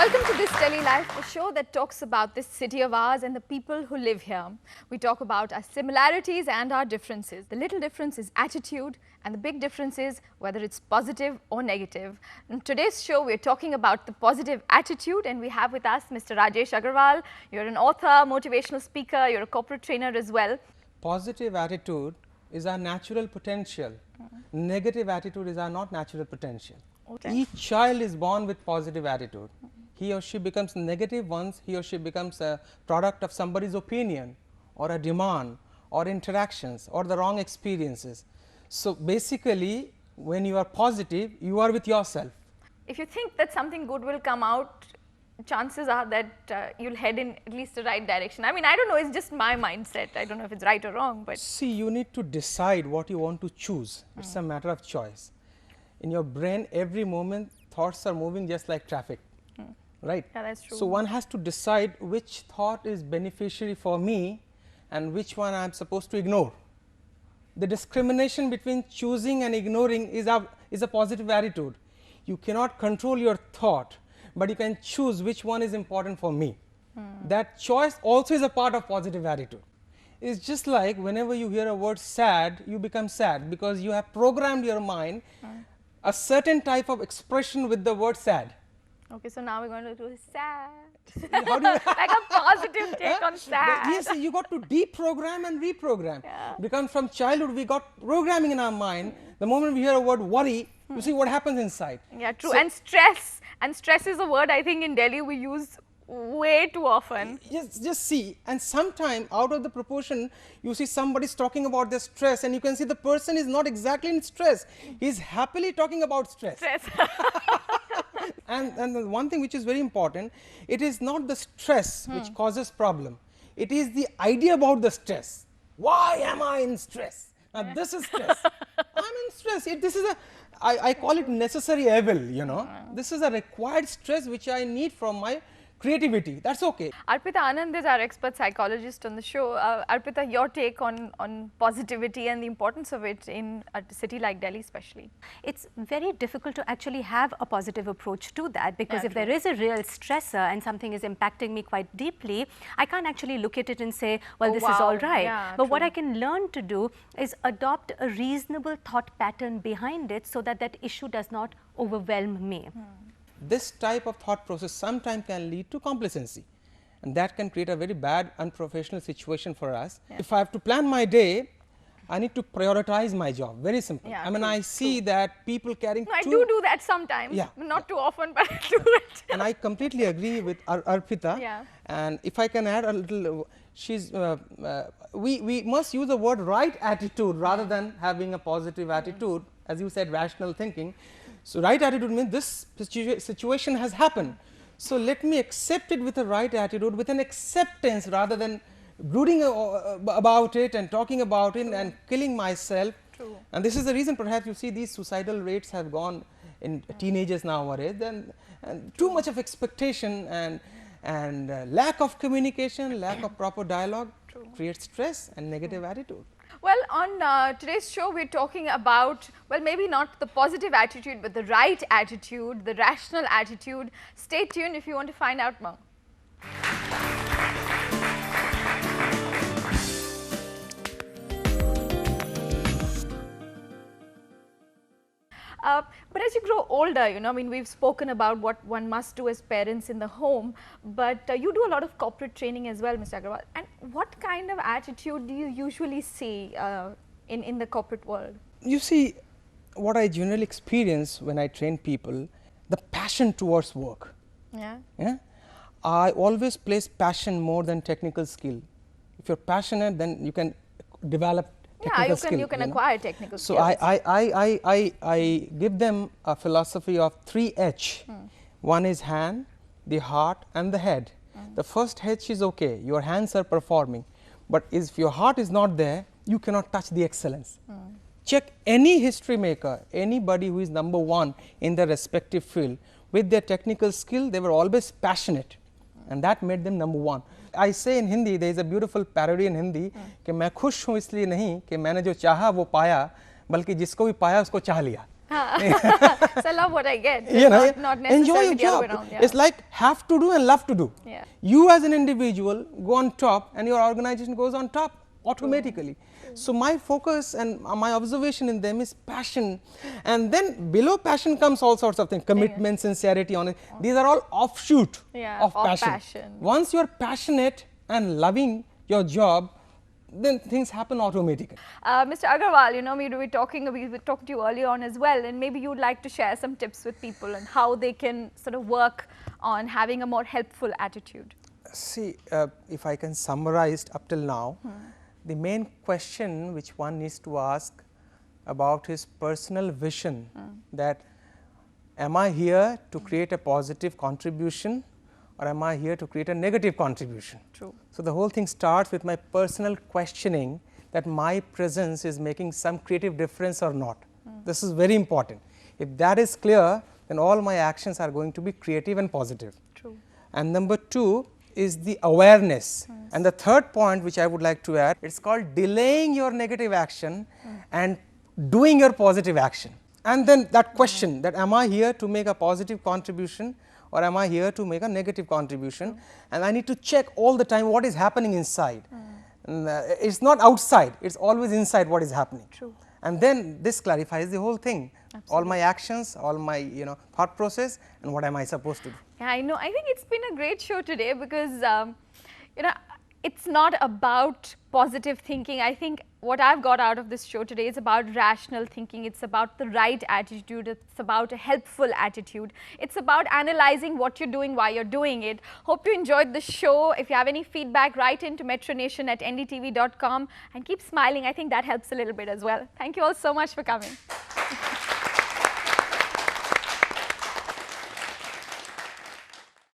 Welcome to This Daily Life, the show that talks about this city of ours and the people who live here. We talk about our similarities and our differences. The little difference is attitude, and the big difference is whether it's positive or negative. In today's show, we're talking about the positive attitude, and we have with us Mr. Rajesh Aggarwal. You're an author, motivational speaker, you're a corporate trainer as well. Positive attitude is our natural potential. Negative attitude is our not natural potential. Okay. Each child is born with positive attitude. He or she becomes negative once he or she becomes a product of somebody's opinion or a demand or interactions or the wrong experiences. So basically, when you are positive, you are with yourself. If you think that something good will come out, chances are that you'll head in at least the right direction. I mean, I don't know, it's just my mindset. I don't know if it's right or wrong, but See, you need to decide what you want to choose. It's a matter of choice. In your brain, every moment thoughts are moving just like traffic, right? Yeah, that's true. So one has to decide which thought is beneficiary for me and which one I am supposed to ignore. The discrimination between choosing and ignoring is a positive attitude. You cannot control your thought, but you can choose which one is important for me. That choice also is a part of positive attitude. It's just like whenever you hear a word sad, you become sad because you have programmed your mind a certain type of expression with the word sad. okay, so now we're going to do sad. How do you Like a positive take on sad. Yes, you got to deprogram and reprogram. Yeah. Because from childhood we got programming in our mind. The moment we hear a word worry, you see what happens inside. Yeah, true. So- And stress is a word I think in Delhi we use way too often. Just see, and sometime out of the proportion, you see somebody's talking about their stress, and you can see the person is not exactly in stress. He's happily talking about stress. Stress. And the one thing which is very important, it is not the stress which causes problem. It is the idea about the stress. Why am I in stress? Now this is stress. I'm in stress. This is I call it necessary evil, you know. This is a required stress which I need from my creativity. That's okay. Arpita Anand is our expert psychologist on the show. Arpita, your take on positivity and the importance of it in a city like Delhi especially. It's very difficult to actually have a positive approach to that, because Yeah, if there is a real stressor and something is impacting me quite deeply, I can't actually look at it and say, well, Oh, this is wow. all right. Yeah, but what true. I can learn to do is adopt a reasonable thought pattern behind it so that that issue does not overwhelm me. This type of thought process sometimes can lead to complacency, and that can create a very bad unprofessional situation for us. If I have to plan my day, I need to prioritize my job. Very simple. Yeah, I mean, true, I see that people carrying No, I do that sometimes. Yeah, Not too often, but I do it. and I completely agree with Arpita. Yeah. And if I can add a little, we must use the word right attitude rather than having a positive attitude, as you said, rational thinking. So right attitude means this situation has happened. So let me accept it with a right attitude, with an acceptance rather than brooding about it and talking about it and killing myself. True. And this is the reason perhaps you see these suicidal rates have gone in teenagers nowadays. Then and too much of expectation and lack of communication, lack of proper dialogue creates stress and negative attitude. Well, on today's show, we're talking about, well, maybe not the positive attitude, but the right attitude, the rational attitude. Stay tuned if you want to find out more. But as you grow older, you know, I mean, we've spoken about what one must do as parents in the home, but you do a lot of corporate training as well, Mr. Aggarwal. And what kind of attitude do you usually see in the corporate world? You see, what I generally experience when I train people, the passion towards work. Yeah. Yeah? I always place passion more than technical skill. If you're passionate, then you can develop technical skill. You can know. acquire technical So skills. I give them a philosophy of 3H. One is hand, the heart and the head. The first H is okay, your hands are performing, but if your heart is not there, you cannot touch the excellence. Check any history maker, anybody who is number one in their respective field, with their technical skill, they were always passionate, and that made them number one. I say in Hindi, there is a beautiful parody in Hindi कि मैं खुश हूँ इसलिए नहीं कि मैंने जो चाहा वो पाया, बल्कि जिसको भी पाया उसको चाह लिया. So I love what I get. You know, not enjoy necessarily your the other job. way around, yeah. It's like have to do and love to do. Yeah. You as an individual go on top and your organization goes on top automatically. So my focus and my observation in them is passion, and then below passion comes all sorts of things, commitment, sincerity, honesty. These are all offshoot of passion. Once you are passionate and loving your job, then things happen automatically. Mr. Aggarwal, you know, we were talking to you earlier on as well, and maybe you'd like to share some tips with people and how they can sort of work on having a more helpful attitude. See, if I can summarize up till now, the main question which one needs to ask about his personal vision, that am I here to create a positive contribution or am I here to create a negative contribution? True. So the whole thing starts with my personal questioning that my presence is making some creative difference or not. This is very important. If that is clear, then all my actions are going to be creative and positive. True. And number 2 is the awareness. And the third point which I would like to add, it's called delaying your negative action and doing your positive action. And then that question, that am I here to make a positive contribution or am I here to make a negative contribution? And I need to check all the time what is happening inside. It's not outside, it's always inside what is happening. True. And then this clarifies the whole thing. Absolutely. All my actions, all my thought process, and what am I supposed to do. Yeah, I know. I think it's been a great show today because it's not about positive thinking. I think what I've got out of this show today is about rational thinking. It's about the right attitude. It's about a helpful attitude. It's about analyzing what you're doing, why you're doing it. Hope you enjoyed the show. If you have any feedback, write into metronation@ndtv.com and keep smiling. I think that helps a little bit as well. Thank you all so much for coming.